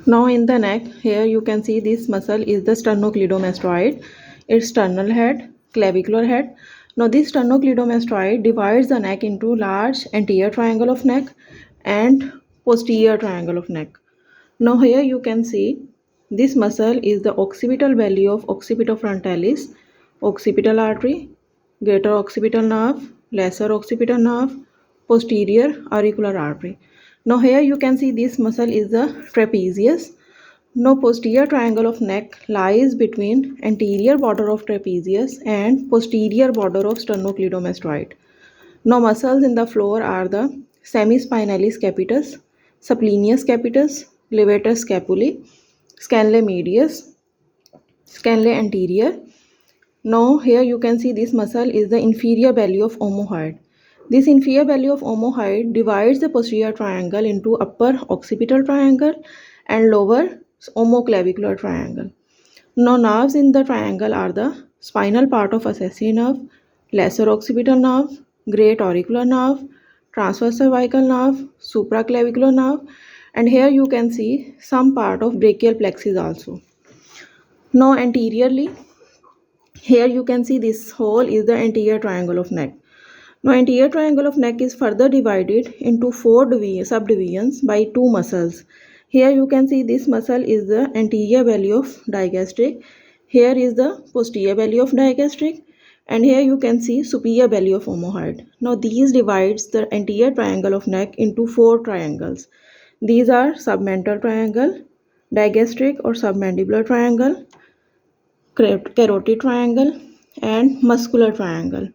Now in the neck, here you can see this muscle is the sternocleidomastoid. Its sternal head, clavicular head. Now this sternocleidomastoid divides the neck into large anterior triangle of neck and posterior triangle of neck. Now here you can see this muscle is the occipital belly of occipitofrontalis, occipital artery, greater occipital nerve, lesser occipital nerve, posterior auricular artery. Now here you can see this muscle is the trapezius. Now posterior triangle of neck lies between anterior border of trapezius and posterior border of sternocleidomastoid. Now muscles in the floor are the semispinalis capitis, splenius capitis, levator scapulae, scanale medius, scanale anterior. Now here you can see this muscle is the inferior belly of omohyoid. This inferior belly of omohyoid divides the posterior triangle into upper occipital triangle and lower omoclavicular triangle. Now nerves in the triangle are the spinal part of accessory nerve, lesser occipital nerve, great auricular nerve, transverse cervical nerve, supraclavicular nerve, and here you can see some part of brachial plexus also. Now anteriorly, here you can see this hole is the anterior triangle of neck. Now anterior triangle of neck is further divided into four subdivisions by two muscles. Here you can see this muscle is the anterior belly of digastric. Here is the posterior belly of digastric, and here you can see superior belly of omohyoid. Now these divides the anterior triangle of neck into four triangles. These are submental triangle, digastric or submandibular triangle, carotid triangle, and muscular triangle.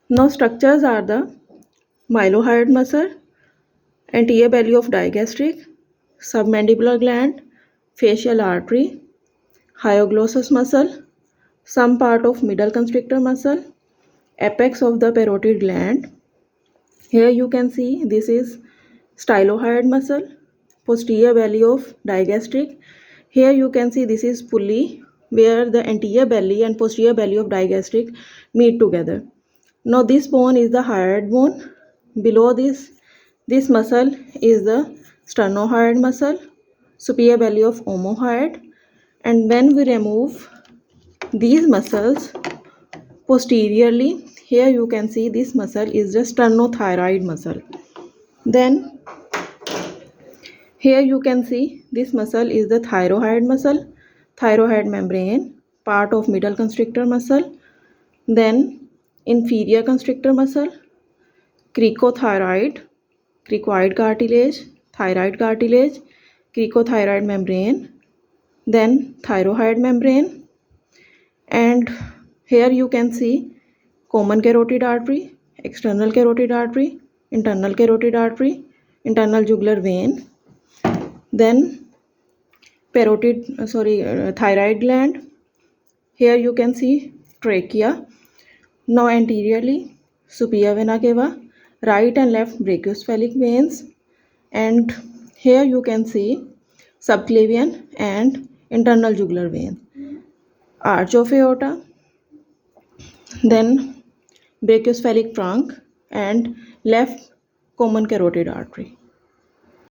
Now structures are the mylohyoid muscle, anterior belly of digastric, submandibular gland, facial artery, hyoglossus muscle, some part of middle constrictor muscle, apex of the parotid gland. Here you can see this is stylohyoid muscle, posterior belly of digastric. Here you can see this is pulley where the anterior belly and posterior belly of digastric meet together. Now this bone is the hyoid bone. Below this muscle is the sternohyoid muscle, superior belly of omohyoid, and when we remove these muscles posteriorly, here you can see this muscle is the sternothyroid muscle. Then here you can see this muscle is the thyroid muscle, thyroid membrane, part of middle constrictor muscle, then inferior constrictor muscle, cricothyroid, cricoid cartilage, thyroid cartilage, cricothyroid membrane, then thyroid membrane, and here you can see common carotid artery, external carotid artery, internal carotid artery, internal jugular vein, then thyroid gland. Here you can see trachea. Now anteriorly, superior vena cava, right and left brachiocephalic veins, and here you can see subclavian and internal jugular vein, arch of aorta, then brachiocephalic trunk and left common carotid artery.